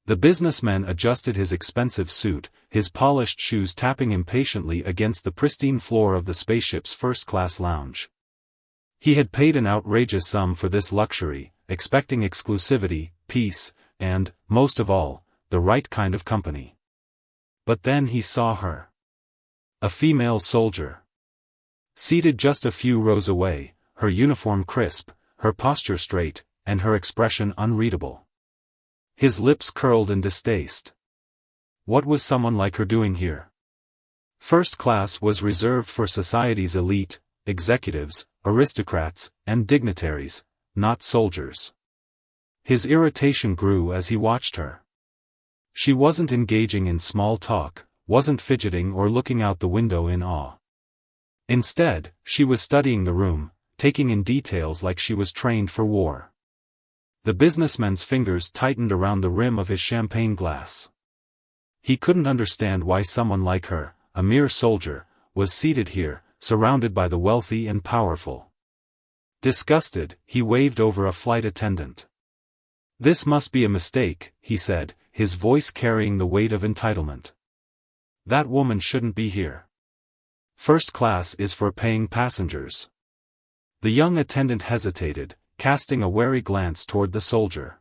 The businessman adjusted his expensive suit, his polished shoes tapping impatiently against the pristine floor of the spaceship's first-class lounge. He had paid an outrageous sum for this luxury, expecting exclusivity, peace, and, most of all, the right kind of company. But then he saw her. A female soldier. Seated just a few rows away, her uniform crisp, her posture straight, and her expression unreadable. His lips curled in distaste. What was someone like her doing here? First class was reserved for society's elite, executives, aristocrats, and dignitaries, not soldiers. His irritation grew as he watched her. She wasn't engaging in small talk, wasn't fidgeting or looking out the window in awe. Instead, she was studying the room, taking in details like she was trained for war. The businessman's fingers tightened around the rim of his champagne glass. He couldn't understand why someone like her, a mere soldier, was seated here, surrounded by the wealthy and powerful. Disgusted, he waved over a flight attendant. "This must be a mistake," he said, his voice carrying the weight of entitlement. "That woman shouldn't be here. First class is for paying passengers." The young attendant hesitated, casting a wary glance toward the soldier.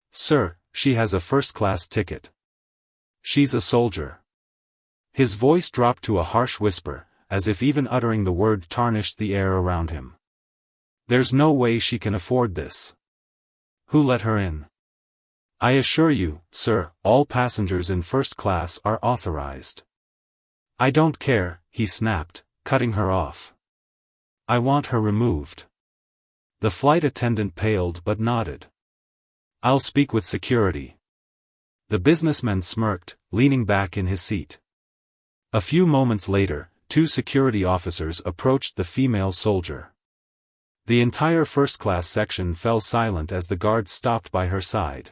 "Sir, she has a first-class ticket. She's a soldier." His voice dropped to a harsh whisper, as if even uttering the word tarnished the air around him. "There's no way she can afford this. Who let her in?" "I assure you, sir, all passengers in first class are authorized." "I don't care," he snapped, cutting her off. "I want her removed." The flight attendant paled but nodded. "I'll speak with security." The businessman smirked, leaning back in his seat. A few moments later, two security officers approached the female soldier. The entire first-class section fell silent as the guards stopped by her side.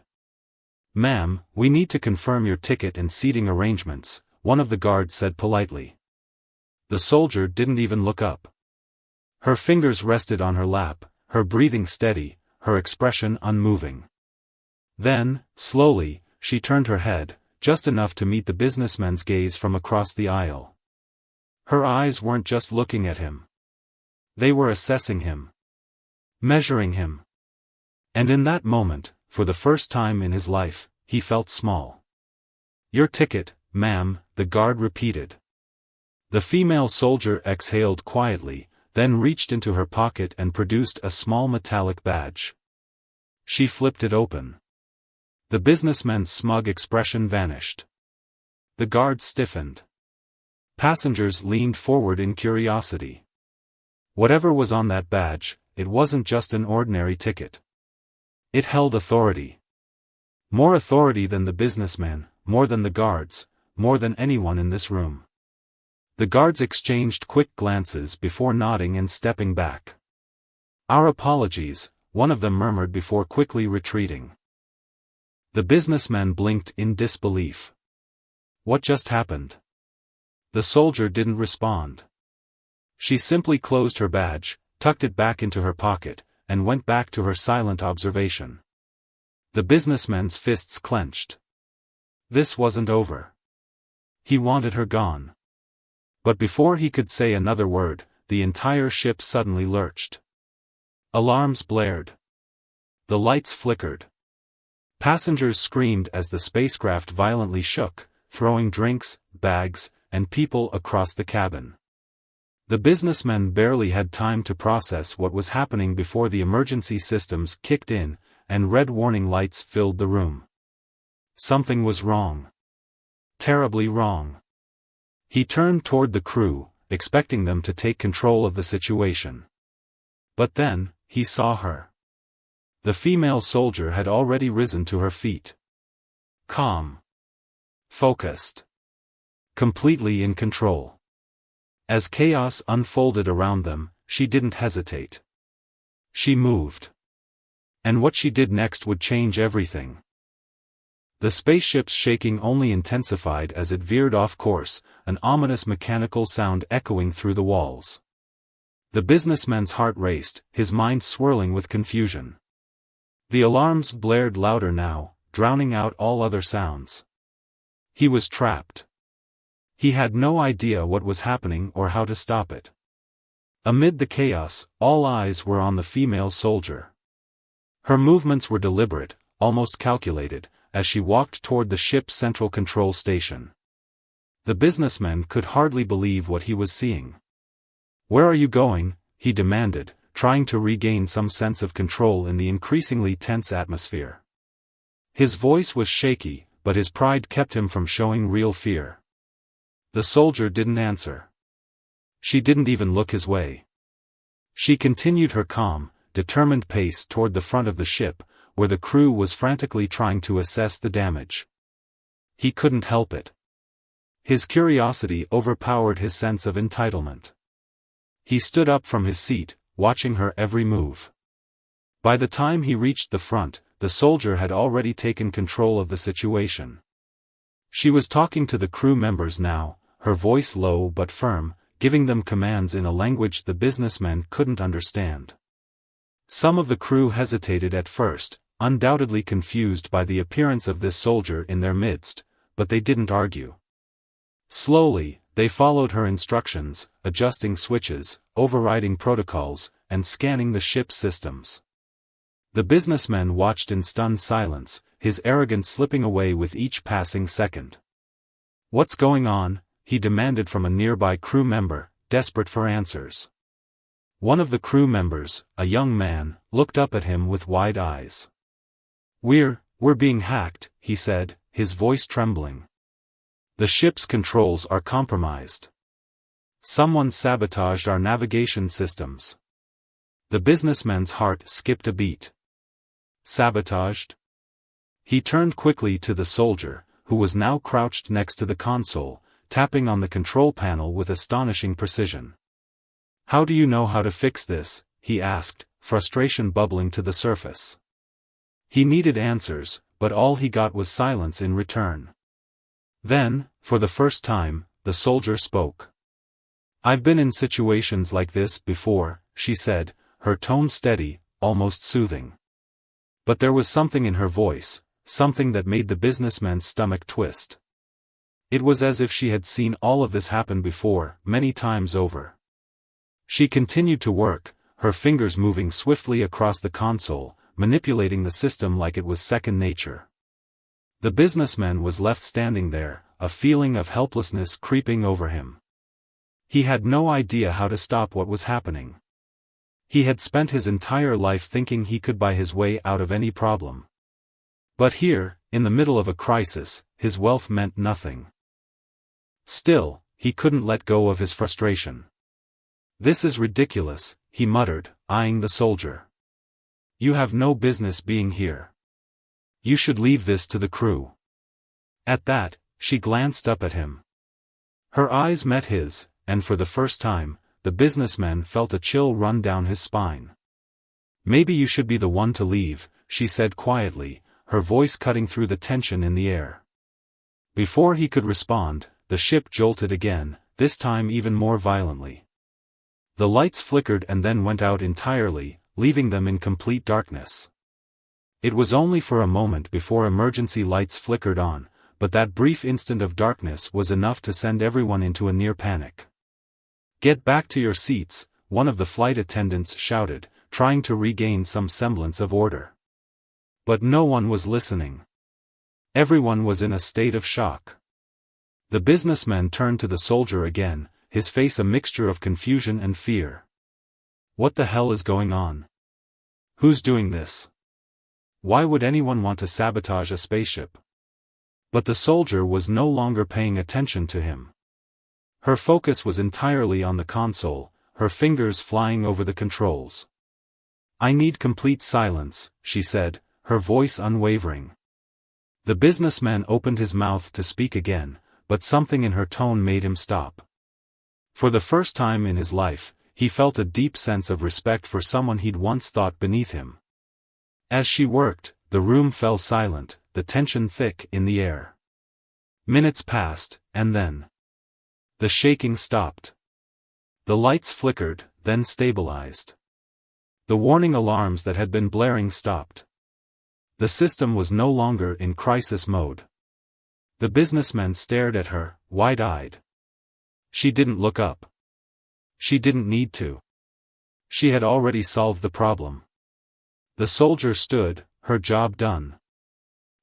"Ma'am, we need to confirm your ticket and seating arrangements," one of the guards said politely. The soldier didn't even look up. Her fingers rested on her lap, her breathing steady, her expression unmoving. Then, slowly, she turned her head, just enough to meet the businessman's gaze from across the aisle. Her eyes weren't just looking at him. They were assessing him. Measuring him. And in that moment, for the first time in his life, he felt small. "Your ticket, ma'am," the guard repeated. The female soldier exhaled quietly, then reached into her pocket and produced a small metallic badge. She flipped it open. The businessman's smug expression vanished. The guard stiffened. Passengers leaned forward in curiosity. Whatever was on that badge, it wasn't just an ordinary ticket. It held authority. More authority than the businessman, more than the guards, more than anyone in this room. The guards exchanged quick glances before nodding and stepping back. "Our apologies," one of them murmured before quickly retreating. The businessman blinked in disbelief. What just happened? The soldier didn't respond. She simply closed her badge, tucked it back into her pocket, and went back to her silent observation. The businessman's fists clenched. This wasn't over. He wanted her gone. But before he could say another word, the entire ship suddenly lurched. Alarms blared. The lights flickered. Passengers screamed as the spacecraft violently shook, throwing drinks, bags, and people across the cabin. The businessman barely had time to process what was happening before the emergency systems kicked in, and red warning lights filled the room. Something was wrong. Terribly wrong. He turned toward the crew, expecting them to take control of the situation. But then, he saw her. The female soldier had already risen to her feet. Calm. Focused. Completely in control. As chaos unfolded around them, she didn't hesitate. She moved. And what she did next would change everything. The spaceship's shaking only intensified as it veered off course, an ominous mechanical sound echoing through the walls. The businessman's heart raced, his mind swirling with confusion. The alarms blared louder now, drowning out all other sounds. He was trapped. He had no idea what was happening or how to stop it. Amid the chaos, all eyes were on the female soldier. Her movements were deliberate, almost calculated, as she walked toward the ship's central control station. The businessman could hardly believe what he was seeing. "Where are you going?" he demanded, trying to regain some sense of control in the increasingly tense atmosphere. His voice was shaky, but his pride kept him from showing real fear. The soldier didn't answer. She didn't even look his way. She continued her calm, determined pace toward the front of the ship, where the crew was frantically trying to assess the damage. He couldn't help it. His curiosity overpowered his sense of entitlement. He stood up from his seat, watching her every move. By the time he reached the front, the soldier had already taken control of the situation. She was talking to the crew members now, her voice low but firm, giving them commands in a language the businessmen couldn't understand. Some of the crew hesitated at first, undoubtedly confused by the appearance of this soldier in their midst, but they didn't argue. Slowly, they followed her instructions, adjusting switches, overriding protocols, and scanning the ship's systems. The businessman watched in stunned silence, his arrogance slipping away with each passing second. "What's going on?" he demanded from a nearby crew member, desperate for answers. One of the crew members, a young man, looked up at him with wide eyes. We're being hacked," he said, his voice trembling. "The ship's controls are compromised. Someone sabotaged our navigation systems." The businessman's heart skipped a beat. Sabotaged? He turned quickly to the soldier, who was now crouched next to the console, tapping on the control panel with astonishing precision. "How do you know how to fix this?" he asked, frustration bubbling to the surface. He needed answers, but all he got was silence in return. Then, for the first time, the soldier spoke. "I've been in situations like this before," she said, her tone steady, almost soothing. But there was something in her voice, something that made the businessman's stomach twist. It was as if she had seen all of this happen before, many times over. She continued to work, her fingers moving swiftly across the console, manipulating the system like it was second nature. The businessman was left standing there, a feeling of helplessness creeping over him. He had no idea how to stop what was happening. He had spent his entire life thinking he could buy his way out of any problem. But here, in the middle of a crisis, his wealth meant nothing. Still, he couldn't let go of his frustration. "This is ridiculous," he muttered, eyeing the soldier. "You have no business being here. You should leave this to the crew." At that, she glanced up at him. Her eyes met his, and for the first time, the businessman felt a chill run down his spine. "Maybe you should be the one to leave," she said quietly, her voice cutting through the tension in the air. Before he could respond, the ship jolted again, this time even more violently. The lights flickered and then went out entirely, leaving them in complete darkness. It was only for a moment before emergency lights flickered on, but that brief instant of darkness was enough to send everyone into a near panic. "Get back to your seats," one of the flight attendants shouted, trying to regain some semblance of order. But no one was listening. Everyone was in a state of shock. The businessman turned to the soldier again, his face a mixture of confusion and fear. "What the hell is going on? Who's doing this? Why would anyone want to sabotage a spaceship?" But the soldier was no longer paying attention to him. Her focus was entirely on the console, her fingers flying over the controls. "I need complete silence," she said, her voice unwavering. The businessman opened his mouth to speak again, but something in her tone made him stop. For the first time in his life, he felt a deep sense of respect for someone he'd once thought beneath him. As she worked, the room fell silent, the tension thick in the air. Minutes passed, and then the shaking stopped. The lights flickered, then stabilized. The warning alarms that had been blaring stopped. The system was no longer in crisis mode. The businessmen stared at her, wide-eyed. She didn't look up. She didn't need to. She had already solved the problem. The soldier stood, her job done.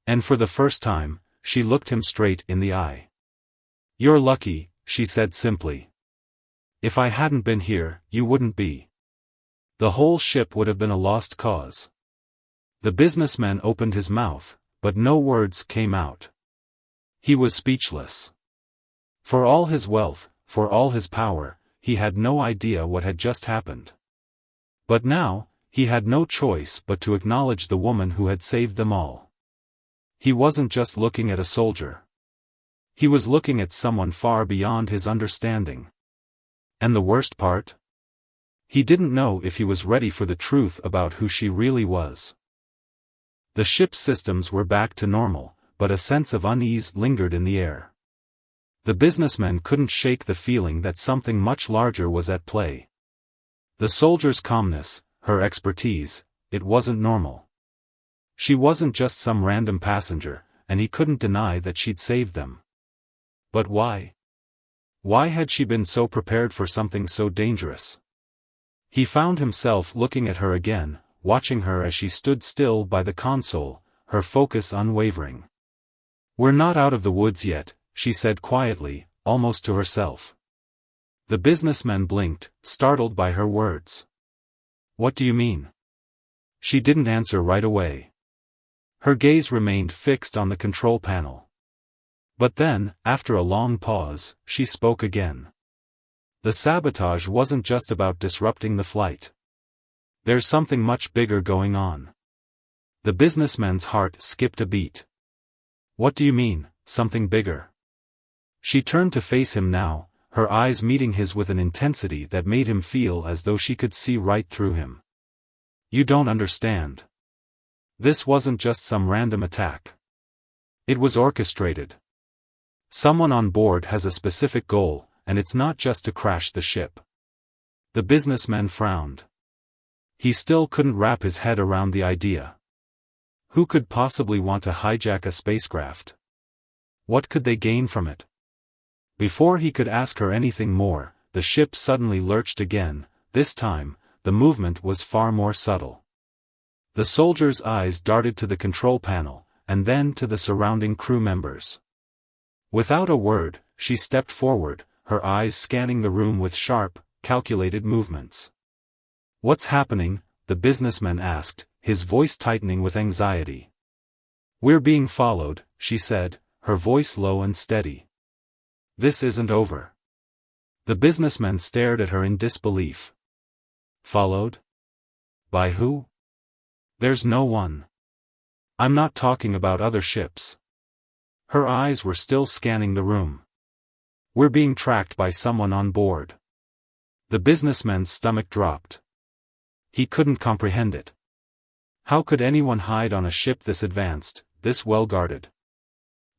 And for the first time, she looked him straight in the eye. "You're lucky," she said simply. "If I hadn't been here, you wouldn't be. The whole ship would have been a lost cause." The businessman opened his mouth, but no words came out. He was speechless. For all his wealth, for all his power, he had no idea what had just happened. But now, he had no choice but to acknowledge the woman who had saved them all. He wasn't just looking at a soldier. He was looking at someone far beyond his understanding. And the worst part? He didn't know if he was ready for the truth about who she really was. The ship's systems were back to normal, but a sense of unease lingered in the air. The businessmen couldn't shake the feeling that something much larger was at play. The soldier's calmness, her expertise, it wasn't normal. She wasn't just some random passenger, and he couldn't deny that she'd saved them. But why? Why had she been so prepared for something so dangerous? He found himself looking at her again, watching her as she stood still by the console, her focus unwavering. "We're not out of the woods yet," she said quietly, almost to herself. The businessman blinked, startled by her words. "What do you mean?" She didn't answer right away. Her gaze remained fixed on the control panel. But then, after a long pause, she spoke again. "The sabotage wasn't just about disrupting the flight. There's something much bigger going on." The businessman's heart skipped a beat. "What do you mean, something bigger?" She turned to face him now, her eyes meeting his with an intensity that made him feel as though she could see right through him. "You don't understand. This wasn't just some random attack. It was orchestrated. Someone on board has a specific goal, and it's not just to crash the ship." The businessman frowned. He still couldn't wrap his head around the idea. Who could possibly want to hijack a spacecraft? What could they gain from it? Before he could ask her anything more, the ship suddenly lurched again. This time, the movement was far more subtle. The soldier's eyes darted to the control panel, and then to the surrounding crew members. Without a word, she stepped forward, her eyes scanning the room with sharp, calculated movements. "What's happening?" the businessman asked, his voice tightening with anxiety. "We're being followed," she said, her voice low and steady. "This isn't over." The businessman stared at her in disbelief. "Followed? By who?" "There's no one. I'm not talking about other ships." Her eyes were still scanning the room. "We're being tracked by someone on board." The businessman's stomach dropped. He couldn't comprehend it. How could anyone hide on a ship this advanced, this well guarded?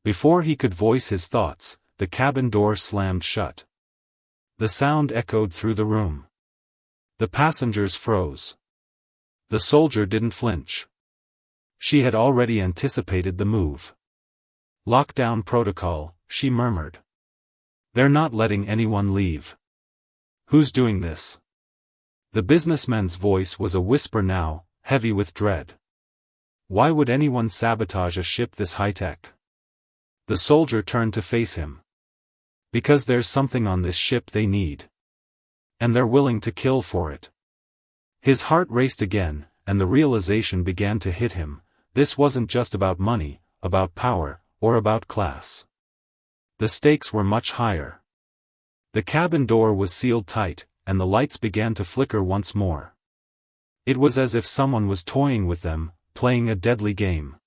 Before he could voice his thoughts, the cabin door slammed shut. The sound echoed through the room. The passengers froze. The soldier didn't flinch. She had already anticipated the move. "Lockdown protocol," she murmured. "They're not letting anyone leave." "Who's doing this?" The businessman's voice was a whisper now, heavy with dread. "Why would anyone sabotage a ship this high-tech?" The soldier turned to face him. "Because there's something on this ship they need. And they're willing to kill for it." His heart raced again, and the realization began to hit him. This wasn't just about money, about power, or about class. The stakes were much higher. The cabin door was sealed tight, and the lights began to flicker once more. It was as if someone was toying with them, playing a deadly game.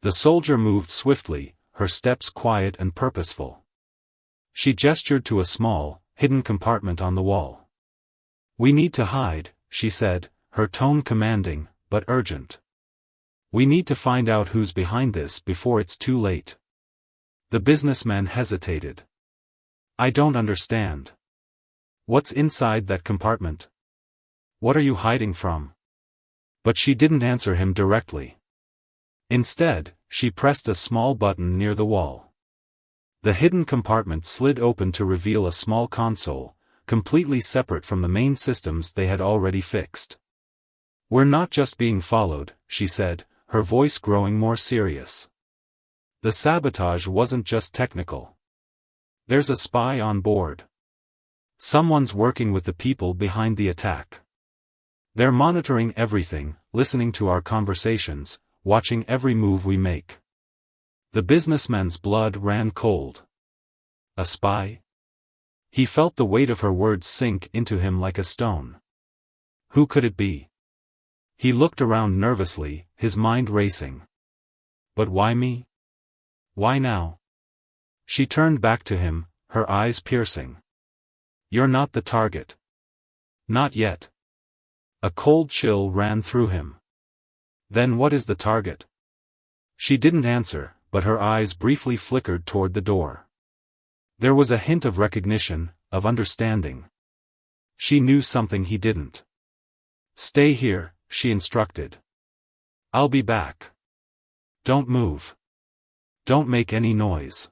The soldier moved swiftly, her steps quiet and purposeful. She gestured to a small, hidden compartment on the wall. "We need to hide," she said, her tone commanding, but urgent. "We need to find out who's behind this before it's too late." The businessman hesitated. "I don't understand. What's inside that compartment? What are you hiding from?" But she didn't answer him directly. Instead, she pressed a small button near the wall. The hidden compartment slid open to reveal a small console, completely separate from the main systems they had already fixed. "We're not just being followed," she said, her voice growing more serious. "The sabotage wasn't just technical. There's a spy on board. Someone's working with the people behind the attack. They're monitoring everything, listening to our conversations, watching every move we make." The businessman's blood ran cold. A spy? He felt the weight of her words sink into him like a stone. Who could it be? He looked around nervously, his mind racing. But why me? Why now? She turned back to him, her eyes piercing. "You're not the target. Not yet." A cold chill ran through him. "Then what is the target?" She didn't answer, but her eyes briefly flickered toward the door. There was a hint of recognition, of understanding. She knew something he didn't. "Stay here," she instructed. "I'll be back. Don't move. Don't make any noise."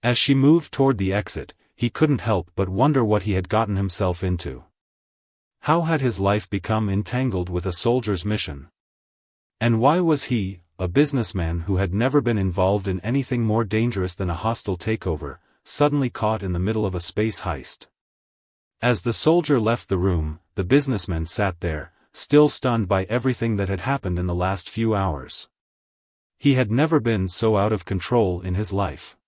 As she moved toward the exit, he couldn't help but wonder what he had gotten himself into. How had his life become entangled with a soldier's mission? And why was he, a businessman who had never been involved in anything more dangerous than a hostile takeover, suddenly caught in the middle of a space heist? As the soldier left the room, the businessman sat there, still stunned by everything that had happened in the last few hours. He had never been so out of control in his life.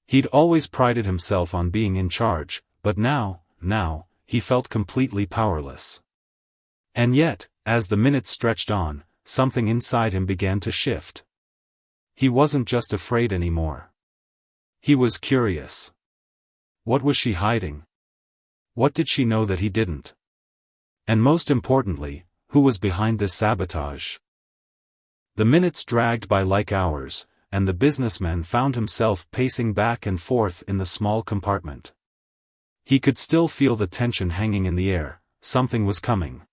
He'd always prided himself on being in charge, but now, he felt completely powerless. And yet, as the minutes stretched on, something inside him began to shift. He wasn't just afraid anymore. He was curious. What was she hiding? What did she know that he didn't? And most importantly, who was behind this sabotage? The minutes dragged by like hours, and the businessman found himself pacing back and forth in the small compartment. He could still feel the tension hanging in the air. Something was coming.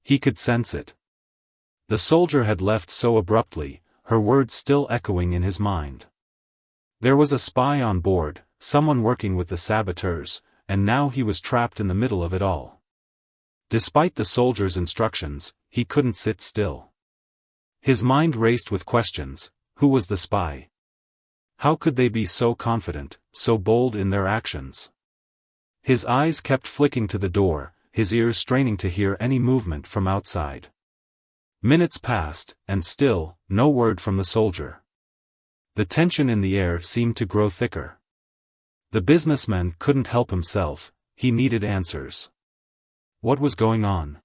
He could sense it. The soldier had left so abruptly, her words still echoing in his mind. There was a spy on board, someone working with the saboteurs, and now he was trapped in the middle of it all. Despite the soldier's instructions, he couldn't sit still. His mind raced with questions. Who was the spy? How could they be so confident, so bold in their actions? His eyes kept flicking to the door, his ears straining to hear any movement from outside. Minutes passed, and still, no word from the soldier. The tension in the air seemed to grow thicker. The businessman couldn't help himself, he needed answers. What was going on?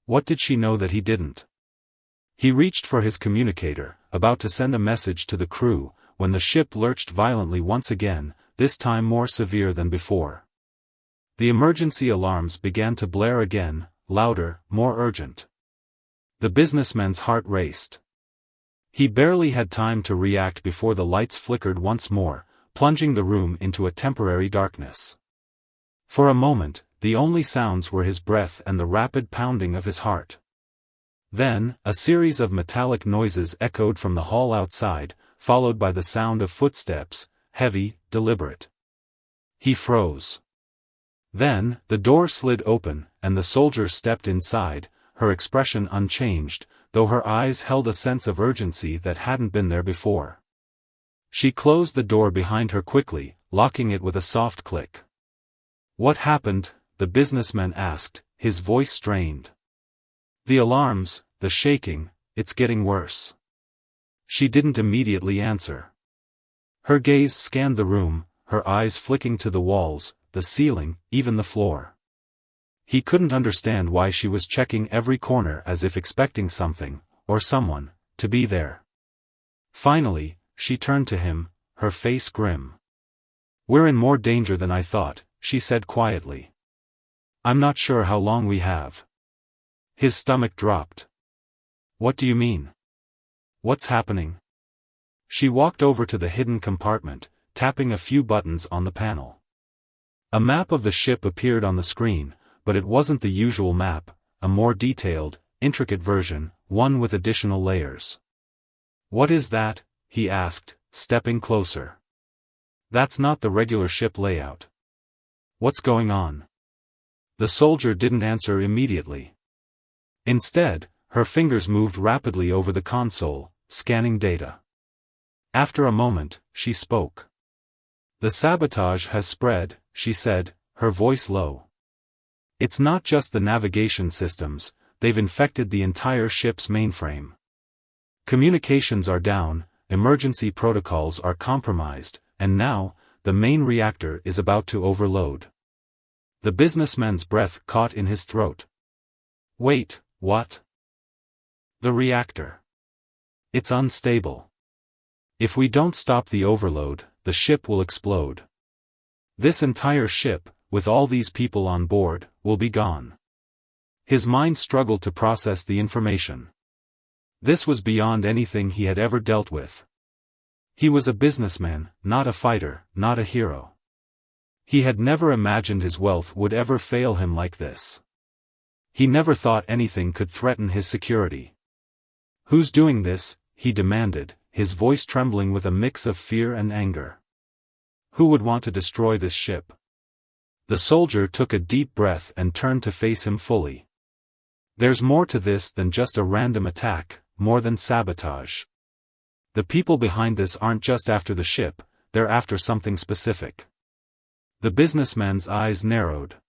What did she know that he didn't? He reached for his communicator, about to send a message to the crew, when the ship lurched violently once again, this time more severe than before. The emergency alarms began to blare again, louder, more urgent. The businessman's heart raced. He barely had time to react before the lights flickered once more, plunging the room into a temporary darkness. For a moment, the only sounds were his breath and the rapid pounding of his heart. Then, a series of metallic noises echoed from the hall outside, followed by the sound of footsteps, heavy, deliberate. He froze. Then, the door slid open, and the soldier stepped inside, her expression unchanged, though her eyes held a sense of urgency that hadn't been there before. She closed the door behind her quickly, locking it with a soft click. "What happened?" the businessman asked, his voice strained. "The alarms, the shaking, it's getting worse." She didn't immediately answer. Her gaze scanned the room, her eyes flicking to the walls, the ceiling, even the floor. He couldn't understand why she was checking every corner as if expecting something, or someone, to be there. Finally, she turned to him, her face grim. "We're in more danger than I thought," she said quietly. "I'm not sure how long we have." His stomach dropped. "What do you mean? What's happening?" She walked over to the hidden compartment, tapping a few buttons on the panel. A map of the ship appeared on the screen, but it wasn't the usual map, a more detailed, intricate version, one with additional layers. "What is that?" he asked, stepping closer. "That's not the regular ship layout. What's going on?" The soldier didn't answer immediately. Instead, her fingers moved rapidly over the console, scanning data. After a moment, she spoke. "The sabotage has spread," she said, her voice low. "It's not just the navigation systems, they've infected the entire ship's mainframe. Communications are down, emergency protocols are compromised, and now, the main reactor is about to overload." The businessman's breath caught in his throat. "Wait, what?" "The reactor. It's unstable. If we don't stop the overload, the ship will explode. This entire ship, with all these people on board, will be gone." His mind struggled to process the information. This was beyond anything he had ever dealt with. He was a businessman, not a fighter, not a hero. He had never imagined his wealth would ever fail him like this. He never thought anything could threaten his security. "Who's doing this?" he demanded, his voice trembling with a mix of fear and anger. "Who would want to destroy this ship?" The soldier took a deep breath and turned to face him fully. "There's more to this than just a random attack, more than sabotage. The people behind this aren't just after the ship, they're after something specific." The businessman's eyes narrowed.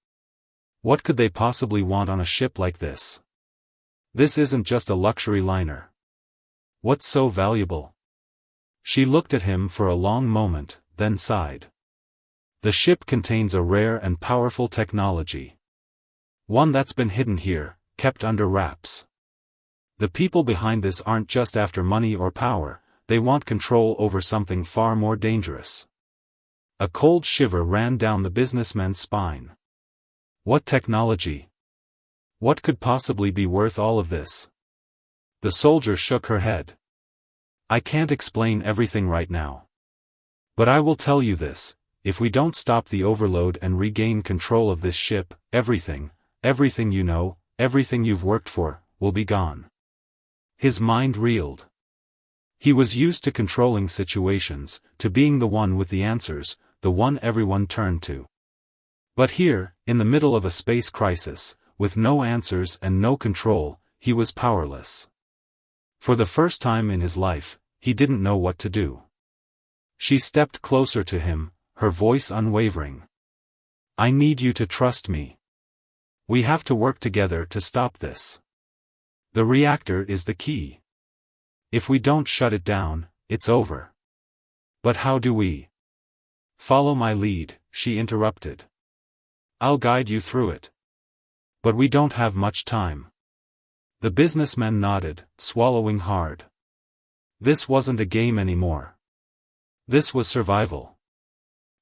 What could they possibly want on a ship like this? This isn't just a luxury liner. What's so valuable? She looked at him for a long moment, then sighed. "The ship contains a rare and powerful technology. One that's been hidden here, kept under wraps. The people behind this aren't just after money or power, they want control over something far more dangerous." A cold shiver ran down the businessman's spine. What technology? What could possibly be worth all of this? The soldier shook her head. "I can't explain everything right now. But I will tell you this, if we don't stop the overload and regain control of this ship, everything you know, everything you've worked for, will be gone." His mind reeled. He was used to controlling situations, to being the one with the answers, the one everyone turned to. But here, in the middle of a space crisis, with no answers and no control, he was powerless. For the first time in his life, he didn't know what to do. She stepped closer to him, her voice unwavering. "I need you to trust me. We have to work together to stop this. The reactor is the key. If we don't shut it down, it's over." "But how do we?" "Follow my lead," she interrupted. "I'll guide you through it. But we don't have much time." The businessman nodded, swallowing hard. This wasn't a game anymore. This was survival.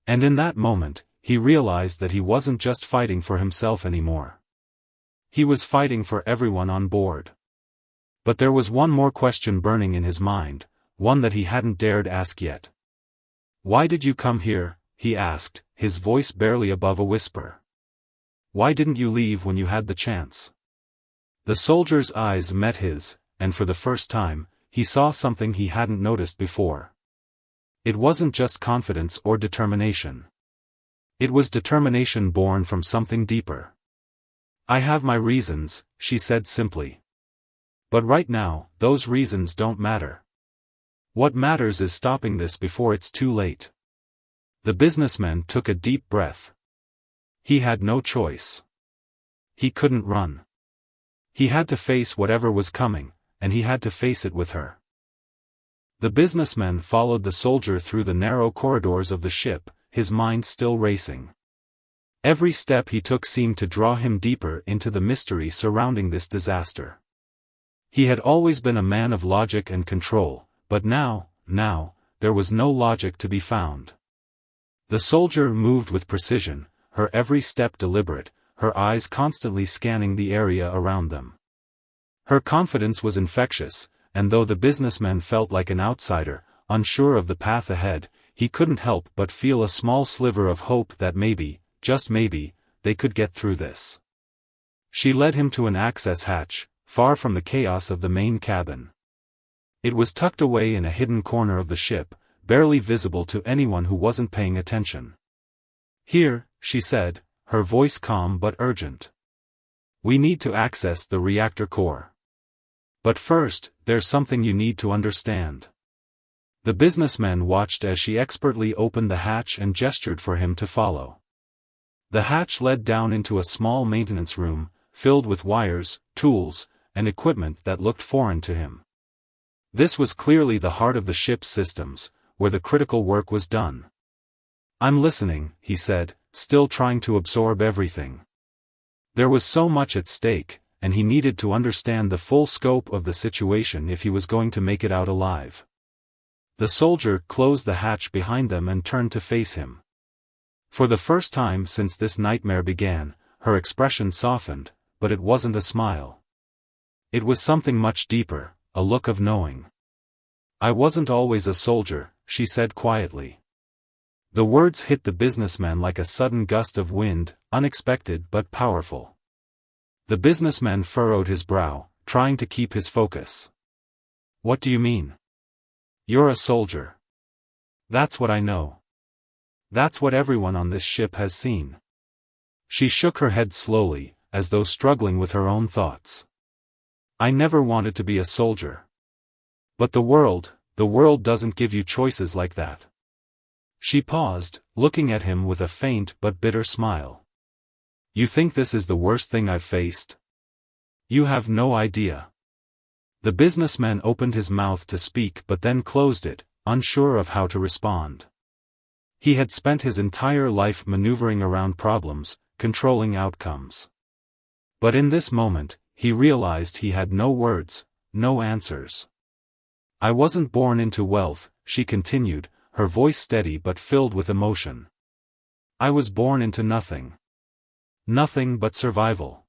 And in that moment, he realized that he wasn't just fighting for himself anymore. He was fighting for everyone on board. But there was one more question burning in his mind, one that he hadn't dared ask yet. "Why did you come here?" he asked, his voice barely above a whisper. "Why didn't you leave when you had the chance?" The soldier's eyes met his, and for the first time, he saw something he hadn't noticed before. It wasn't just confidence or determination. It was determination born from something deeper. "I have my reasons," she said simply. "But right now, those reasons don't matter. What matters is stopping this before it's too late." The businessman took a deep breath. He had no choice. He couldn't run. He had to face whatever was coming, and he had to face it with her. The businessman followed the soldier through the narrow corridors of the ship, his mind still racing. Every step he took seemed to draw him deeper into the mystery surrounding this disaster. He had always been a man of logic and control, but now, there was no logic to be found. The soldier moved with precision, her every step deliberate, her eyes constantly scanning the area around them. Her confidence was infectious, and though the businessman felt like an outsider, unsure of the path ahead, he couldn't help but feel a small sliver of hope that maybe, just maybe, they could get through this. She led him to an access hatch, far from the chaos of the main cabin. It was tucked away in a hidden corner of the ship, barely visible to anyone who wasn't paying attention. "Here," she said, her voice calm but urgent. "We need to access the reactor core. But first, there's something you need to understand." The businessman watched as she expertly opened the hatch and gestured for him to follow. The hatch led down into a small maintenance room, filled with wires, tools, and equipment that looked foreign to him. This was clearly the heart of the ship's systems, where the critical work was done. "I'm listening," he said, still trying to absorb everything. There was so much at stake, and he needed to understand the full scope of the situation if he was going to make it out alive. The soldier closed the hatch behind them and turned to face him. For the first time since this nightmare began, her expression softened, but it wasn't a smile. It was something much deeper, a look of knowing. "I wasn't always a soldier," she said quietly. The words hit the businessman like a sudden gust of wind, unexpected but powerful. The businessman furrowed his brow, trying to keep his focus. "What do you mean?" "You're a soldier." "That's what I know. That's what everyone on this ship has seen." She shook her head slowly, as though struggling with her own thoughts. "I never wanted to be a soldier. But the world doesn't give you choices like that." She paused, looking at him with a faint but bitter smile. "You think this is the worst thing I've faced? You have no idea." The businessman opened his mouth to speak but then closed it, unsure of how to respond. He had spent his entire life maneuvering around problems, controlling outcomes. But in this moment, he realized he had no words, no answers. "I wasn't born into wealth," she continued, her voice steady but filled with emotion. "I was born into nothing. Nothing but survival.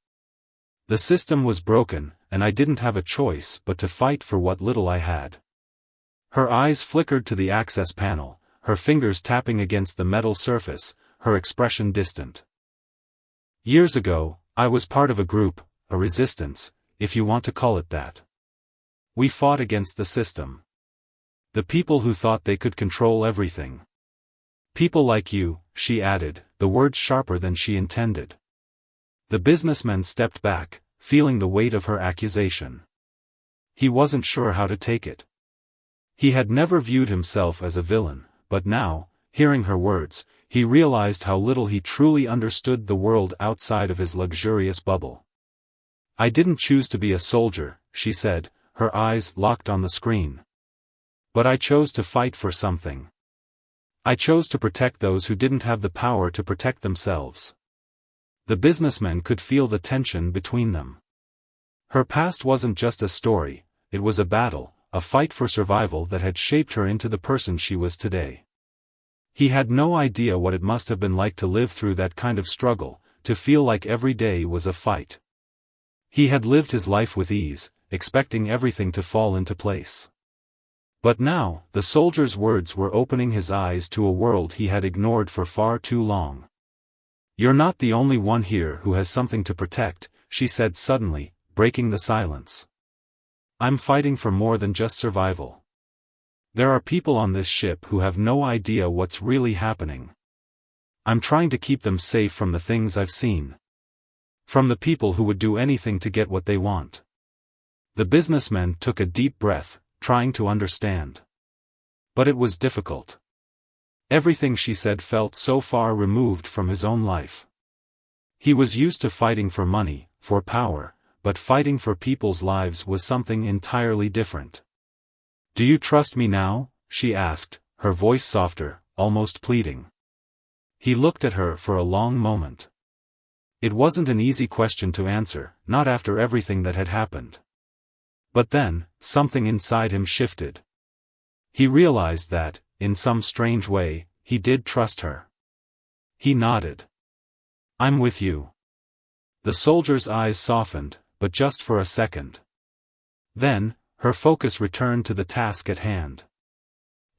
The system was broken, and I didn't have a choice but to fight for what little I had." Her eyes flickered to the access panel, her fingers tapping against the metal surface, her expression distant. "Years ago, I was part of a group, a resistance, if you want to call it that. We fought against the system. The people who thought they could control everything. People like you," she added, the words sharper than she intended. The businessman stepped back, feeling the weight of her accusation. He wasn't sure how to take it. He had never viewed himself as a villain, but now, hearing her words, he realized how little he truly understood the world outside of his luxurious bubble. "I didn't choose to be a soldier," she said, her eyes locked on the screen. "But I chose to fight for something. I chose to protect those who didn't have the power to protect themselves." The businessman could feel the tension between them. Her past wasn't just a story, it was a battle, a fight for survival that had shaped her into the person she was today. He had no idea what it must have been like to live through that kind of struggle, to feel like every day was a fight. He had lived his life with ease, expecting everything to fall into place. But now, the soldier's words were opening his eyes to a world he had ignored for far too long. "You're not the only one here who has something to protect," she said suddenly, breaking the silence. "I'm fighting for more than just survival. There are people on this ship who have no idea what's really happening. I'm trying to keep them safe from the things I've seen. From the people who would do anything to get what they want." The businessman took a deep breath, trying to understand. But it was difficult. Everything she said felt so far removed from his own life. He was used to fighting for money, for power, but fighting for people's lives was something entirely different. "Do you trust me now?" she asked, her voice softer, almost pleading. He looked at her for a long moment. It wasn't an easy question to answer, not after everything that had happened. But then, something inside him shifted. He realized that, in some strange way, he did trust her. He nodded. "I'm with you." The soldier's eyes softened, but just for a second. Then, her focus returned to the task at hand.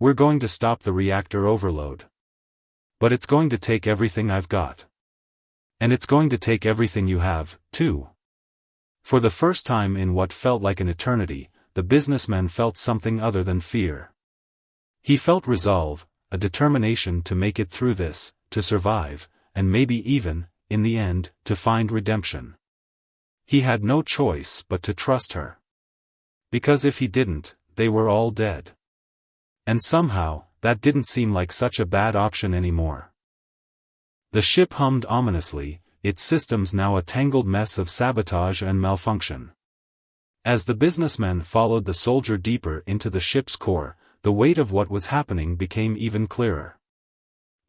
"We're going to stop the reactor overload. But it's going to take everything I've got. And it's going to take everything you have, too." For the first time in what felt like an eternity, the businessman felt something other than fear. He felt resolve, a determination to make it through this, to survive, and maybe even, in the end, to find redemption. He had no choice but to trust her. Because if he didn't, they were all dead. And somehow, that didn't seem like such a bad option anymore. The ship hummed ominously, its systems now a tangled mess of sabotage and malfunction. As the businessman followed the soldier deeper into the ship's core, the weight of what was happening became even clearer.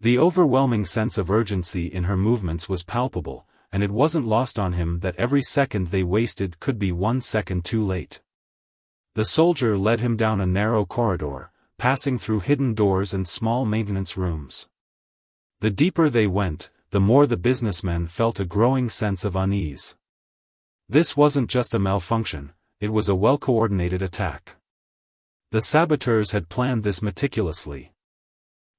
The overwhelming sense of urgency in her movements was palpable, and it wasn't lost on him that every second they wasted could be 1 second too late. The soldier led him down a narrow corridor, passing through hidden doors and small maintenance rooms. The deeper they went, the more the businessman felt a growing sense of unease. This wasn't just a malfunction, it was a well-coordinated attack. The saboteurs had planned this meticulously.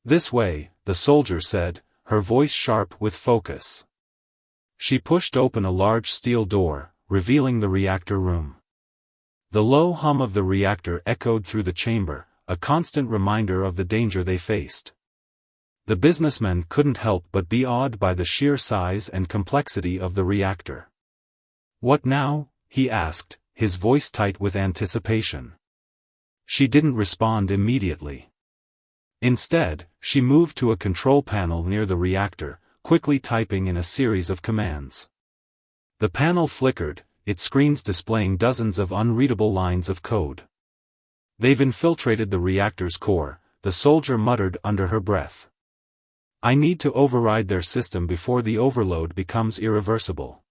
"This way," the soldier said, her voice sharp with focus. She pushed open a large steel door, revealing the reactor room. The low hum of the reactor echoed through the chamber, a constant reminder of the danger they faced. The businessman couldn't help but be awed by the sheer size and complexity of the reactor. "What now?" he asked, his voice tight with anticipation. She didn't respond immediately. Instead, she moved to a control panel near the reactor, quickly typing in a series of commands. The panel flickered, its screens displaying dozens of unreadable lines of code. "They've infiltrated the reactor's core," the soldier muttered under her breath. "I need to override their system before the overload becomes irreversible."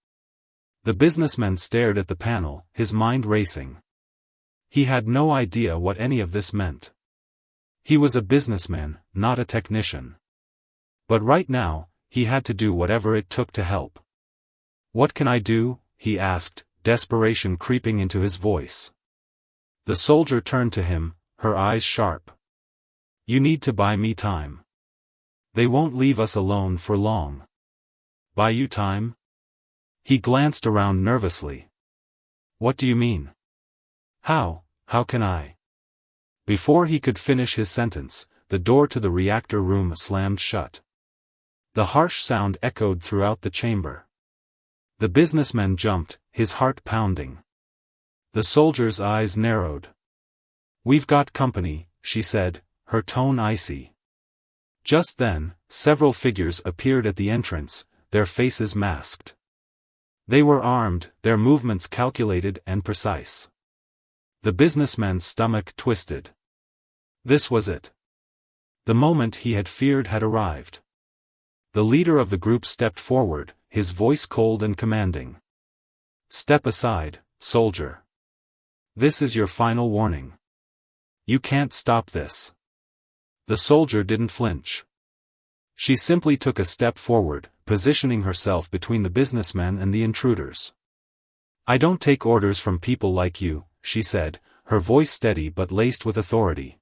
The businessman stared at the panel, his mind racing. He had no idea what any of this meant. He was a businessman, not a technician. But right now, he had to do whatever it took to help. "What can I do?" he asked, desperation creeping into his voice. The soldier turned to him, her eyes sharp. "You need to buy me time. They won't leave us alone for long." "Buy you time?" He glanced around nervously. "What do you mean? How can I?" Before he could finish his sentence, the door to the reactor room slammed shut. The harsh sound echoed throughout the chamber. The businessman jumped, his heart pounding. The soldier's eyes narrowed. "We've got company," she said, her tone icy. Just then, several figures appeared at the entrance, their faces masked. They were armed, their movements calculated and precise. The businessman's stomach twisted. This was it. The moment he had feared had arrived. The leader of the group stepped forward, his voice cold and commanding. "Step aside, soldier. This is your final warning. You can't stop this." The soldier didn't flinch. She simply took a step forward, positioning herself between the businessman and the intruders. "I don't take orders from people like you," she said, her voice steady but laced with authority.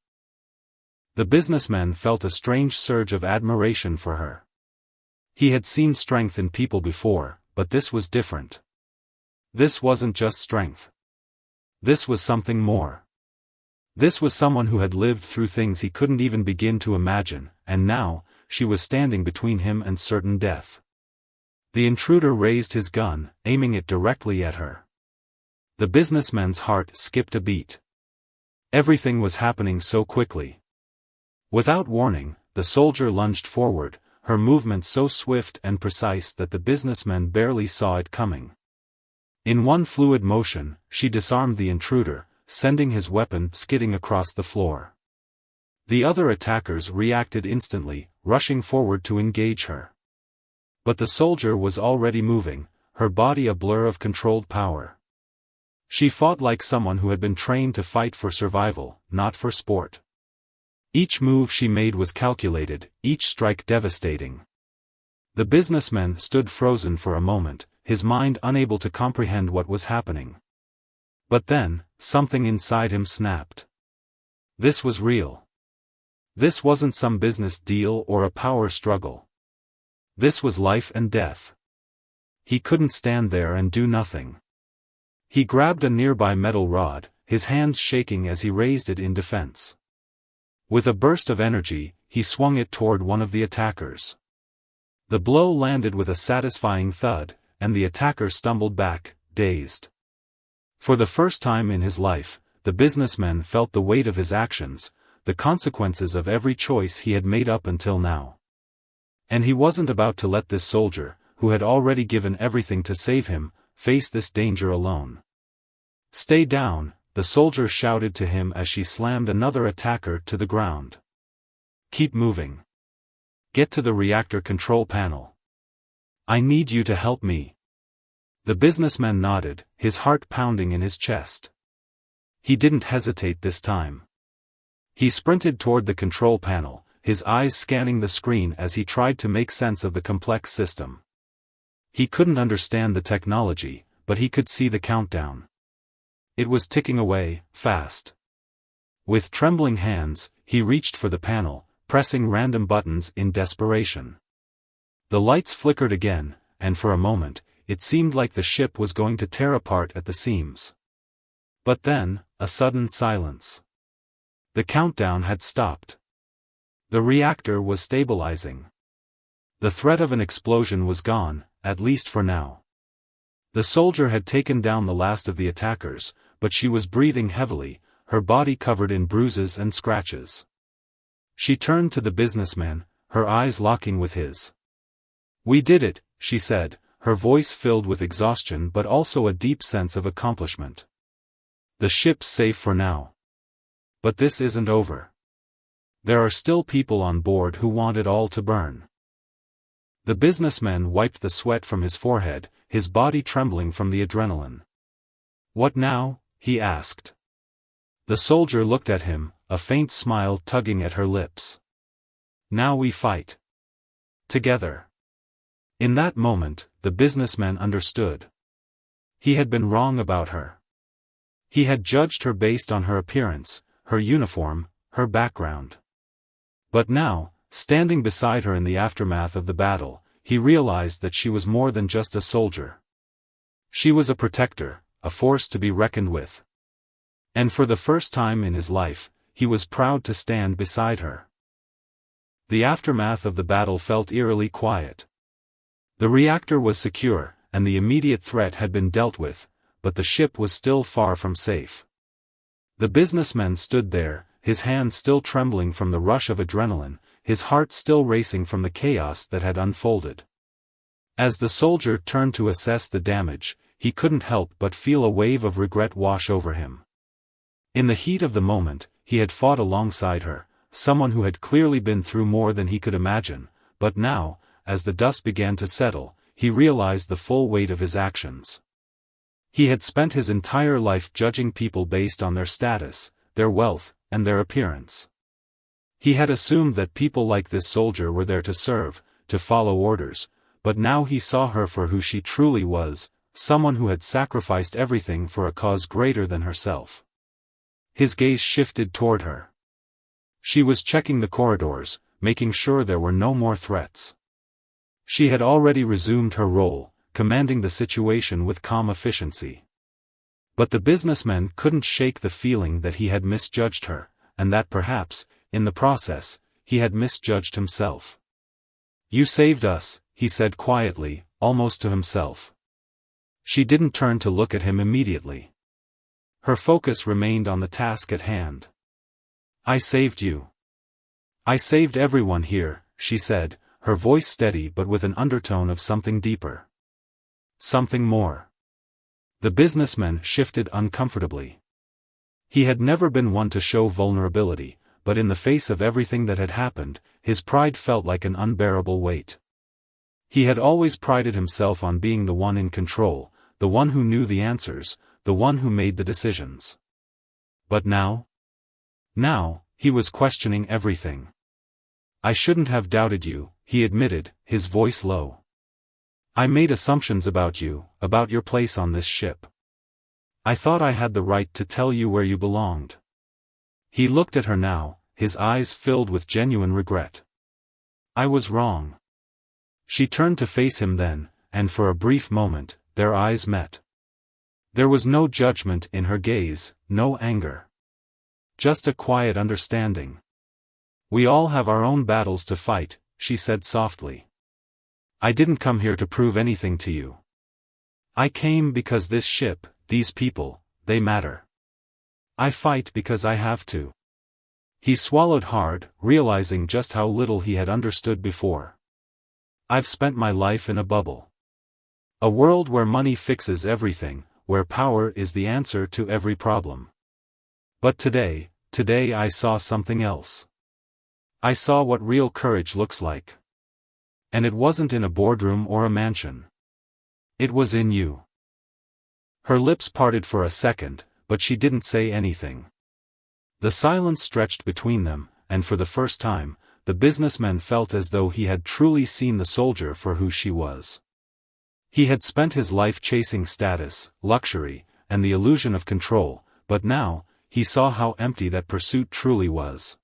The businessman felt a strange surge of admiration for her. He had seen strength in people before, but this was different. This wasn't just strength. This was something more. This was someone who had lived through things he couldn't even begin to imagine, and now, she was standing between him and certain death. The intruder raised his gun, aiming it directly at her. The businessman's heart skipped a beat. Everything was happening so quickly. Without warning, the soldier lunged forward, her movement so swift and precise that the businessman barely saw it coming. In one fluid motion, she disarmed the intruder, sending his weapon skidding across the floor. The other attackers reacted instantly, rushing forward to engage her. But the soldier was already moving, her body a blur of controlled power. She fought like someone who had been trained to fight for survival, not for sport. Each move she made was calculated, each strike devastating. The businessman stood frozen for a moment, his mind unable to comprehend what was happening. But then, something inside him snapped. This was real. This wasn't some business deal or a power struggle. This was life and death. He couldn't stand there and do nothing. He grabbed a nearby metal rod, his hands shaking as he raised it in defense. With a burst of energy, he swung it toward one of the attackers. The blow landed with a satisfying thud, and the attacker stumbled back, dazed. For the first time in his life, the businessman felt the weight of his actions, the consequences of every choice he had made up until now. And he wasn't about to let this soldier, who had already given everything to save him, face this danger alone. "Stay down," the soldier shouted to him as she slammed another attacker to the ground. "Keep moving. Get to the reactor control panel. I need you to help me." The businessman nodded, his heart pounding in his chest. He didn't hesitate this time. He sprinted toward the control panel, his eyes scanning the screen as he tried to make sense of the complex system. He couldn't understand the technology, but he could see the countdown. It was ticking away, fast. With trembling hands, he reached for the panel, pressing random buttons in desperation. The lights flickered again, and for a moment, it seemed like the ship was going to tear apart at the seams. But then, a sudden silence. The countdown had stopped. The reactor was stabilizing. The threat of an explosion was gone, at least for now. The soldier had taken down the last of the attackers, but she was breathing heavily, her body covered in bruises and scratches. She turned to the businessman, her eyes locking with his. "We did it," she said, her voice filled with exhaustion but also a deep sense of accomplishment. "The ship's safe for now. But this isn't over. There are still people on board who want it all to burn." The businessman wiped the sweat from his forehead, his body trembling from the adrenaline. "What now?" he asked. The soldier looked at him, a faint smile tugging at her lips. "Now we fight. Together." In that moment, the businessman understood. He had been wrong about her. He had judged her based on her appearance, her uniform, her background. But now, standing beside her in the aftermath of the battle, he realized that she was more than just a soldier. She was a protector, a force to be reckoned with. And for the first time in his life, he was proud to stand beside her. The aftermath of the battle felt eerily quiet. The reactor was secure, and the immediate threat had been dealt with, but the ship was still far from safe. The businessman stood there, his hands still trembling from the rush of adrenaline, his heart still racing from the chaos that had unfolded. As the soldier turned to assess the damage, he couldn't help but feel a wave of regret wash over him. In the heat of the moment, he had fought alongside her, someone who had clearly been through more than he could imagine, but now, as the dust began to settle, he realized the full weight of his actions. He had spent his entire life judging people based on their status, their wealth, and their appearance. He had assumed that people like this soldier were there to serve, to follow orders, but now he saw her for who she truly was, someone who had sacrificed everything for a cause greater than herself. His gaze shifted toward her. She was checking the corridors, making sure there were no more threats. She had already resumed her role, commanding the situation with calm efficiency. But the businessman couldn't shake the feeling that he had misjudged her, and that perhaps, in the process, he had misjudged himself. "You saved us," he said quietly, almost to himself. She didn't turn to look at him immediately. Her focus remained on the task at hand. "I saved you. I saved everyone here," she said, her voice steady but with an undertone of something deeper. Something more. The businessman shifted uncomfortably. He had never been one to show vulnerability, but in the face of everything that had happened, his pride felt like an unbearable weight. He had always prided himself on being the one in control, the one who knew the answers, the one who made the decisions. But now? Now, he was questioning everything. "I shouldn't have doubted you," he admitted, his voice low. "I made assumptions about you, about your place on this ship. I thought I had the right to tell you where you belonged." He looked at her now, his eyes filled with genuine regret. "I was wrong." She turned to face him then, and for a brief moment, their eyes met. There was no judgment in her gaze, no anger. Just a quiet understanding. "We all have our own battles to fight," she said softly. "I didn't come here to prove anything to you. I came because this ship, these people, they matter. I fight because I have to." He swallowed hard, realizing just how little he had understood before. "I've spent my life in a bubble. A world where money fixes everything, where power is the answer to every problem. But today I saw something else. I saw what real courage looks like. And it wasn't in a boardroom or a mansion. It was in you." Her lips parted for a second, but she didn't say anything. The silence stretched between them, and for the first time, the businessman felt as though he had truly seen the soldier for who she was. He had spent his life chasing status, luxury, and the illusion of control, but now, he saw how empty that pursuit truly was.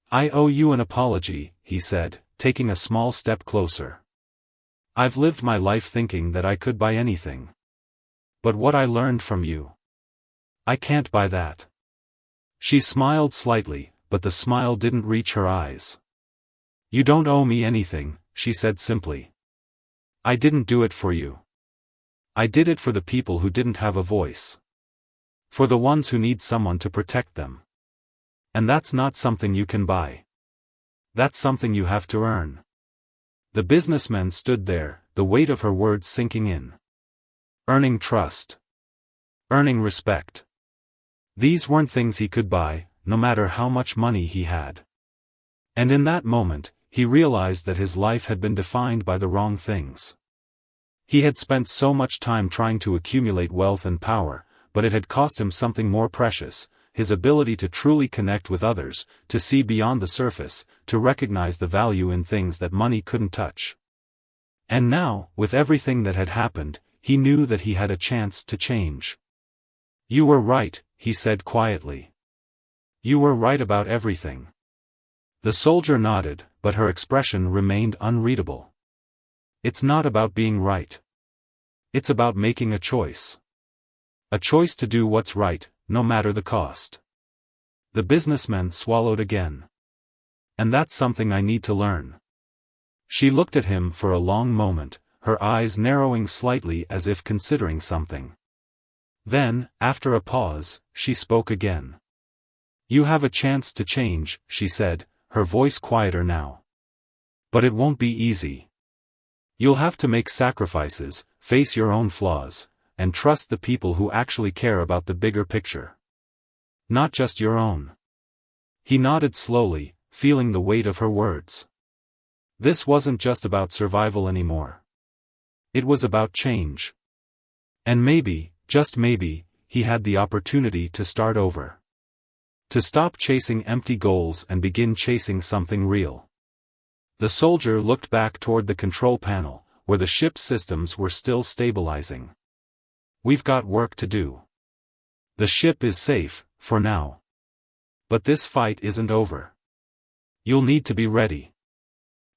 "I owe you an apology," he said, taking a small step closer. "I've lived my life thinking that I could buy anything. But what I learned from you, I can't buy that." She smiled slightly, but the smile didn't reach her eyes. "You don't owe me anything," she said simply. "I didn't do it for you. I did it for the people who didn't have a voice. For the ones who need someone to protect them. And that's not something you can buy. That's something you have to earn." The businessman stood there, the weight of her words sinking in. Earning trust. Earning respect. These weren't things he could buy, no matter how much money he had. And in that moment, he realized that his life had been defined by the wrong things. He had spent so much time trying to accumulate wealth and power, but it had cost him something more precious, his ability to truly connect with others, to see beyond the surface, to recognize the value in things that money couldn't touch. And now, with everything that had happened, he knew that he had a chance to change. "You were right," he said quietly. "You were right about everything." The soldier nodded, but her expression remained unreadable. "It's not about being right. It's about making a choice. A choice to do what's right, no matter the cost." The businessman swallowed again. "And that's something I need to learn." She looked at him for a long moment, her eyes narrowing slightly as if considering something. Then, after a pause, she spoke again. "You have a chance to change," she said, her voice quieter now. "But it won't be easy. You'll have to make sacrifices, face your own flaws, and trust the people who actually care about the bigger picture. Not just your own." He nodded slowly, feeling the weight of her words. This wasn't just about survival anymore. It was about change. And maybe, just maybe, he had the opportunity to start over. To stop chasing empty goals and begin chasing something real. The soldier looked back toward the control panel, where the ship's systems were still stabilizing. "We've got work to do. The ship is safe, for now. But this fight isn't over. You'll need to be ready."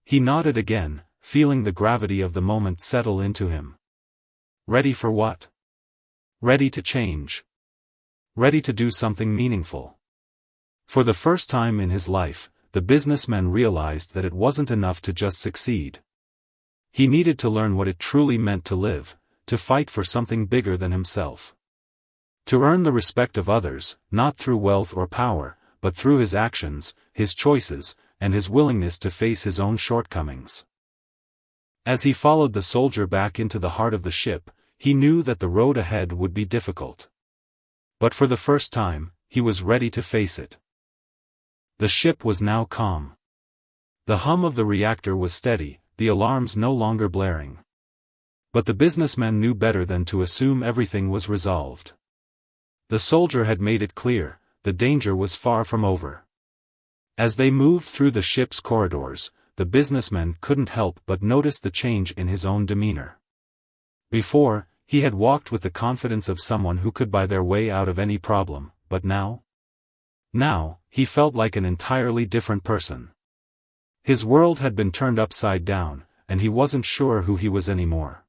He nodded again, feeling the gravity of the moment settle into him. Ready for what? Ready to change. Ready to do something meaningful. For the first time in his life, the businessman realized that it wasn't enough to just succeed. He needed to learn what it truly meant to live, to fight for something bigger than himself. To earn the respect of others, not through wealth or power, but through his actions, his choices, and his willingness to face his own shortcomings. As he followed the soldier back into the heart of the ship, he knew that the road ahead would be difficult. But for the first time, he was ready to face it. The ship was now calm. The hum of the reactor was steady, the alarms no longer blaring. But the businessman knew better than to assume everything was resolved. The soldier had made it clear, the danger was far from over. As they moved through the ship's corridors, the businessman couldn't help but notice the change in his own demeanor. Before, he had walked with the confidence of someone who could buy their way out of any problem, but now? Now, he felt like an entirely different person. His world had been turned upside down, and he wasn't sure who he was anymore.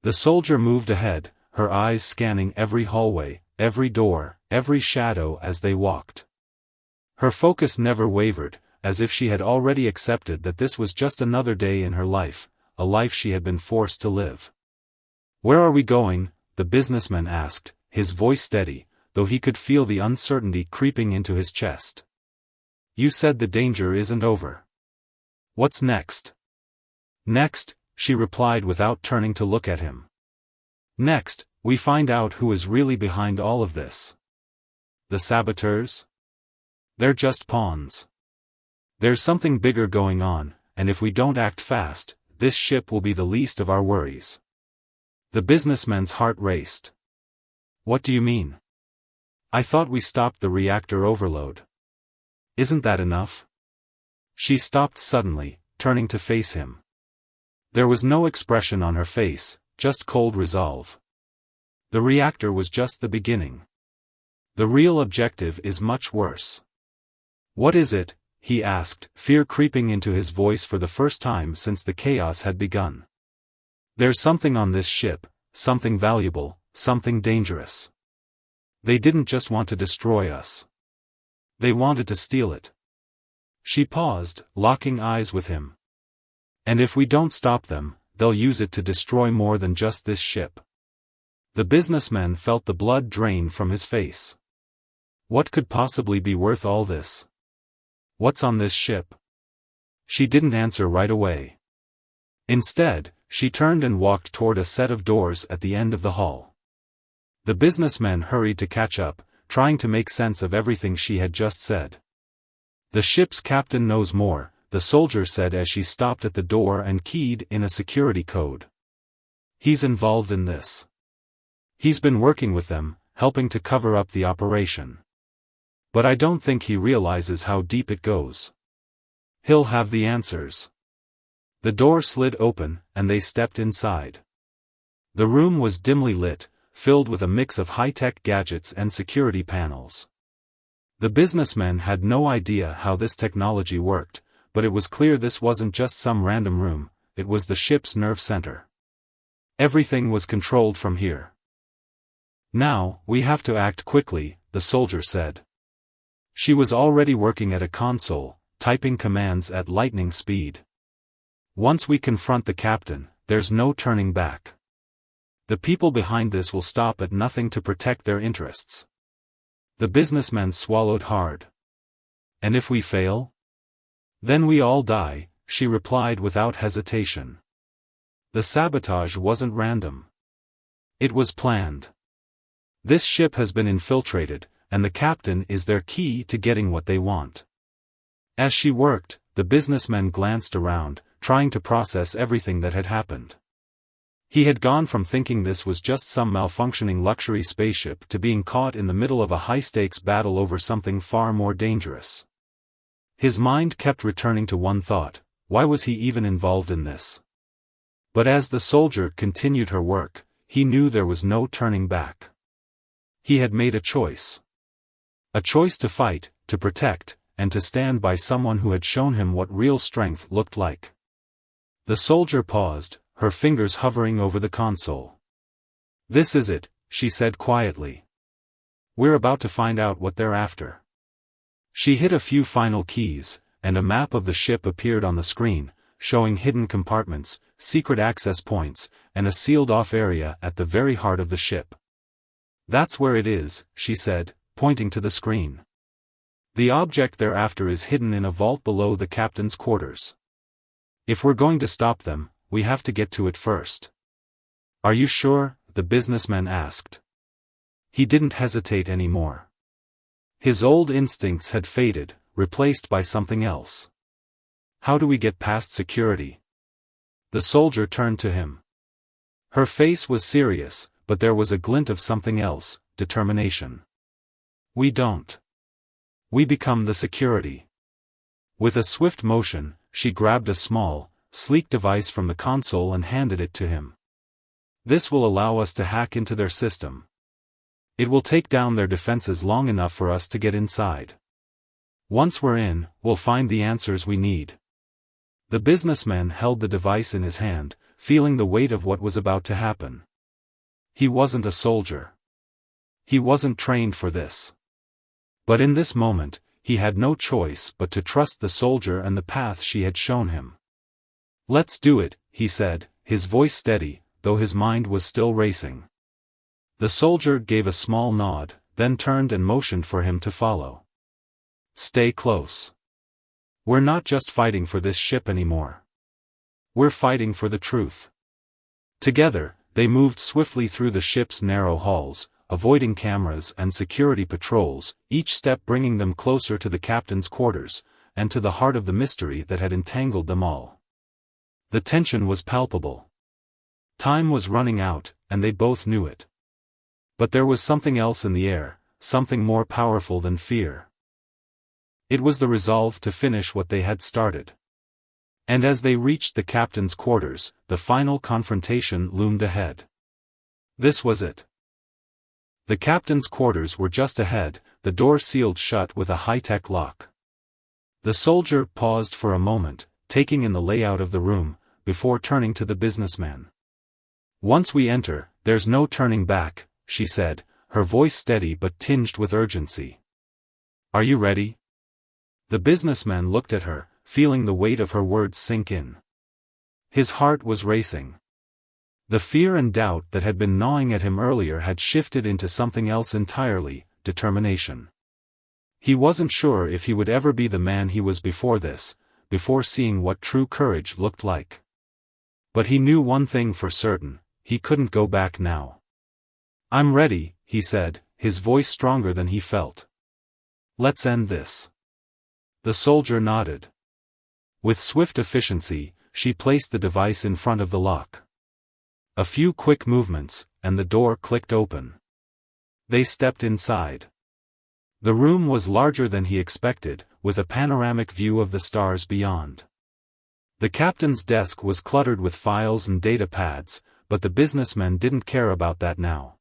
The soldier moved ahead, her eyes scanning every hallway, every door, every shadow as they walked. Her focus never wavered, as if she had already accepted that this was just another day in her life, a life she had been forced to live. "Where are we going?" the businessman asked, his voice steady, though he could feel the uncertainty creeping into his chest. "You said the danger isn't over. What's next?" "Next," she replied without turning to look at him. "Next, we find out who is really behind all of this. The saboteurs? They're just pawns. There's something bigger going on, and if we don't act fast, this ship will be the least of our worries." The businessman's heart raced. "What do you mean? I thought we stopped the reactor overload. Isn't that enough?" She stopped suddenly, turning to face him. There was no expression on her face, just cold resolve. The reactor was just the beginning. The real objective is much worse. "What is it?" he asked, fear creeping into his voice for the first time since the chaos had begun. "There's something on this ship, something valuable, something dangerous. They didn't just want to destroy us. They wanted to steal it." She paused, locking eyes with him. "And if we don't stop them, they'll use it to destroy more than just this ship." The businessman felt the blood drain from his face. What could possibly be worth all this? What's on this ship? She didn't answer right away. Instead, she turned and walked toward a set of doors at the end of the hall. The businessman hurried to catch up, trying to make sense of everything she had just said. "The ship's captain knows more," the soldier said as she stopped at the door and keyed in a security code. "He's involved in this. He's been working with them, helping to cover up the operation. But I don't think he realizes how deep it goes. He'll have the answers." The door slid open, and they stepped inside. The room was dimly lit, filled with a mix of high-tech gadgets and security panels. The businessman had no idea how this technology worked, but it was clear this wasn't just some random room, it was the ship's nerve center. Everything was controlled from here. "Now, we have to act quickly," the soldier said. She was already working at a console, typing commands at lightning speed. "Once we confront the captain, there's no turning back. The people behind this will stop at nothing to protect their interests." The businessman swallowed hard. "And if we fail? Then we all die," she replied without hesitation. The sabotage wasn't random. It was planned. This ship has been infiltrated, and the captain is their key to getting what they want. As she worked, the businessman glanced around, trying to process everything that had happened. He had gone from thinking this was just some malfunctioning luxury spaceship to being caught in the middle of a high-stakes battle over something far more dangerous. His mind kept returning to one thought: why was he even involved in this? But as the soldier continued her work, he knew there was no turning back. He had made a choice. A choice to fight, to protect, and to stand by someone who had shown him what real strength looked like. The soldier paused, her fingers hovering over the console. "This is it," she said quietly. "We're about to find out what they're after." She hit a few final keys, and a map of the ship appeared on the screen, showing hidden compartments, secret access points, and a sealed-off area at the very heart of the ship. "That's where it is," she said, pointing to the screen. "The object they're after is hidden in a vault below the captain's quarters. If we're going to stop them, we have to get to it first." "Are you sure?" the businessman asked. He didn't hesitate anymore. His old instincts had faded, replaced by something else. "How do we get past security?" The soldier turned to him. Her face was serious, but there was a glint of something else, determination. "We don't. We become the security." With a swift motion, she grabbed a small, sleek device from the console and handed it to him. "This will allow us to hack into their system. It will take down their defenses long enough for us to get inside. Once we're in, we'll find the answers we need." The businessman held the device in his hand, feeling the weight of what was about to happen. He wasn't a soldier. He wasn't trained for this. But in this moment, he had no choice but to trust the soldier and the path she had shown him. "Let's do it," he said, his voice steady, though his mind was still racing. The soldier gave a small nod, then turned and motioned for him to follow. "Stay close. We're not just fighting for this ship anymore. We're fighting for the truth." Together, they moved swiftly through the ship's narrow halls, avoiding cameras and security patrols, each step bringing them closer to the captain's quarters, and to the heart of the mystery that had entangled them all. The tension was palpable. Time was running out, and they both knew it. But there was something else in the air, something more powerful than fear. It was the resolve to finish what they had started. And as they reached the captain's quarters, the final confrontation loomed ahead. This was it. The captain's quarters were just ahead, the door sealed shut with a high-tech lock. The soldier paused for a moment, taking in the layout of the room, before turning to the businessman. "Once we enter, there's no turning back," she said, her voice steady but tinged with urgency. "Are you ready?" The businessman looked at her, feeling the weight of her words sink in. His heart was racing. The fear and doubt that had been gnawing at him earlier had shifted into something else entirely, determination. He wasn't sure if he would ever be the man he was before this, before seeing what true courage looked like. But he knew one thing for certain, he couldn't go back now. "I'm ready," he said, his voice stronger than he felt. "Let's end this." The soldier nodded. With swift efficiency, she placed the device in front of the lock. A few quick movements, and the door clicked open. They stepped inside. The room was larger than he expected, with a panoramic view of the stars beyond. The captain's desk was cluttered with files and data pads, but the businessman didn't care about that now.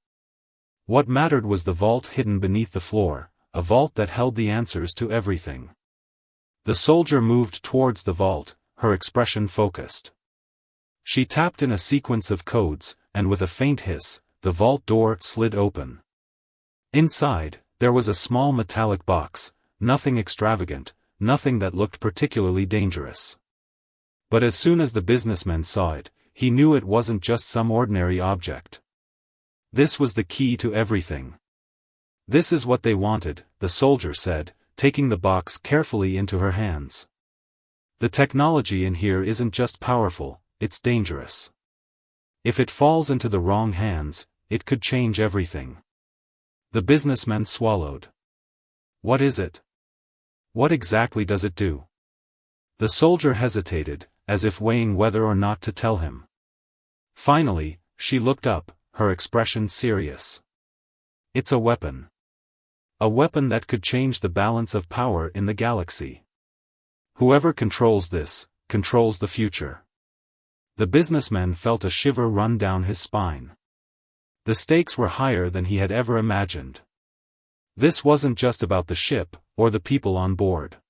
What mattered was the vault hidden beneath the floor, a vault that held the answers to everything. The soldier moved towards the vault, her expression focused. She tapped in a sequence of codes, and with a faint hiss, the vault door slid open. Inside, there was a small metallic box, nothing extravagant, nothing that looked particularly dangerous. But as soon as the businessman saw it, he knew it wasn't just some ordinary object. This was the key to everything. "This is what they wanted," the soldier said, taking the box carefully into her hands. "The technology in here isn't just powerful, it's dangerous. If it falls into the wrong hands, it could change everything." The businessman swallowed. "What is it? What exactly does it do?" The soldier hesitated, as if weighing whether or not to tell him. Finally, she looked up, her expression serious. "It's a weapon. A weapon that could change the balance of power in the galaxy. Whoever controls this, controls the future." The businessman felt a shiver run down his spine. The stakes were higher than he had ever imagined. This wasn't just about the ship, or the people on board.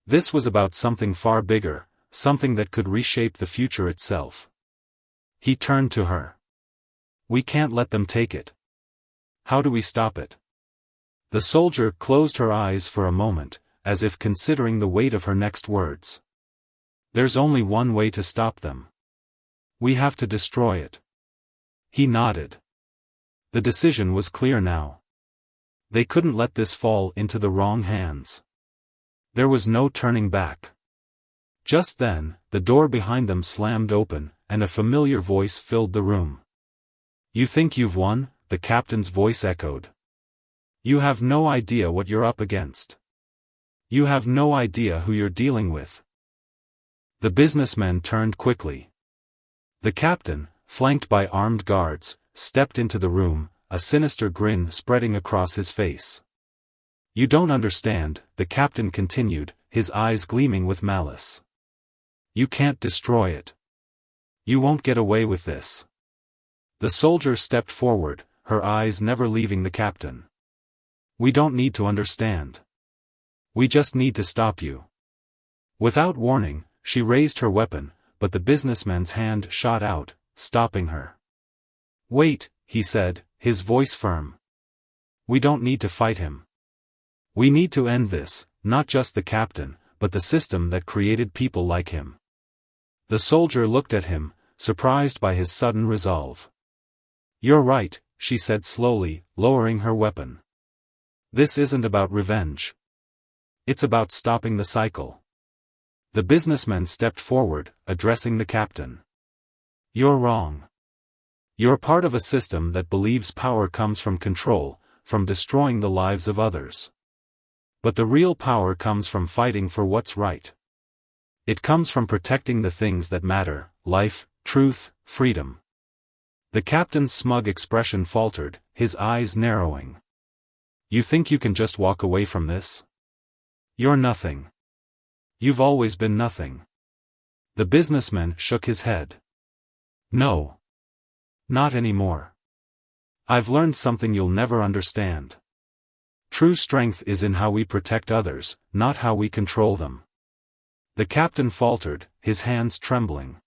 This was about something far bigger, something that could reshape the future itself. He turned to her. "We can't let them take it. How do we stop it?" The soldier closed her eyes for a moment, as if considering the weight of her next words. "There's only one way to stop them. We have to destroy it." He nodded. The decision was clear now. They couldn't let this fall into the wrong hands. There was no turning back. Just then, the door behind them slammed open, and a familiar voice filled the room. "You think you've won?" the captain's voice echoed. "You have no idea what you're up against. You have no idea who you're dealing with." The businessman turned quickly. The captain, flanked by armed guards, stepped into the room, a sinister grin spreading across his face. "You don't understand," the captain continued, his eyes gleaming with malice. "You can't destroy it. You won't get away with this." The soldier stepped forward, her eyes never leaving the captain. "We don't need to understand. We just need to stop you." Without warning, she raised her weapon, but the businessman's hand shot out, stopping her. "Wait," he said, his voice firm. We don't need to fight him. We need to end this, not just the captain, but the system that created people like him. The soldier looked at him, surprised by his sudden resolve. You're right, she said slowly, lowering her weapon. This isn't about revenge. It's about stopping the cycle. The businessman stepped forward, addressing the captain. You're wrong. You're part of a system that believes power comes from control, from destroying the lives of others. But the real power comes from fighting for what's right. It comes from protecting the things that matter: life, truth, freedom. The captain's smug expression faltered, his eyes narrowing. You think you can just walk away from this? You're nothing. You've always been nothing. The businessman shook his head. No. Not anymore. I've learned something you'll never understand. True strength is in how we protect others, not how we control them. The captain faltered, his hands trembling.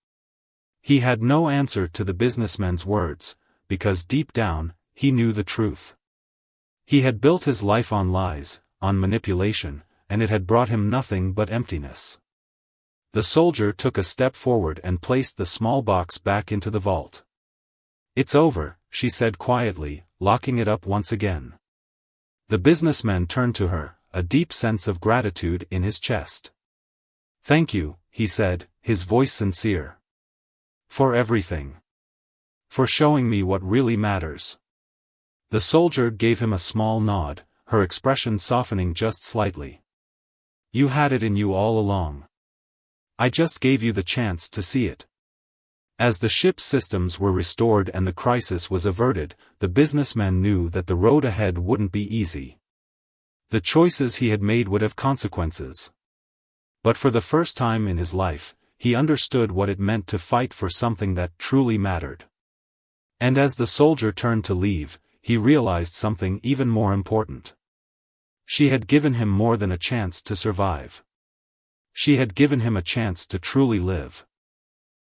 He had no answer to the businessman's words, because deep down, he knew the truth. He had built his life on lies, on manipulation, and it had brought him nothing but emptiness. The soldier took a step forward and placed the small box back into the vault. It's over, she said quietly, locking it up once again. The businessman turned to her, a deep sense of gratitude in his chest. Thank you, he said, his voice sincere. For everything. For showing me what really matters. The soldier gave him a small nod, her expression softening just slightly. You had it in you all along. I just gave you the chance to see it. As the ship's systems were restored and the crisis was averted, the businessman knew that the road ahead wouldn't be easy. The choices he had made would have consequences. But for the first time in his life, he understood what it meant to fight for something that truly mattered. And as the soldier turned to leave, he realized something even more important. She had given him more than a chance to survive. She had given him a chance to truly live.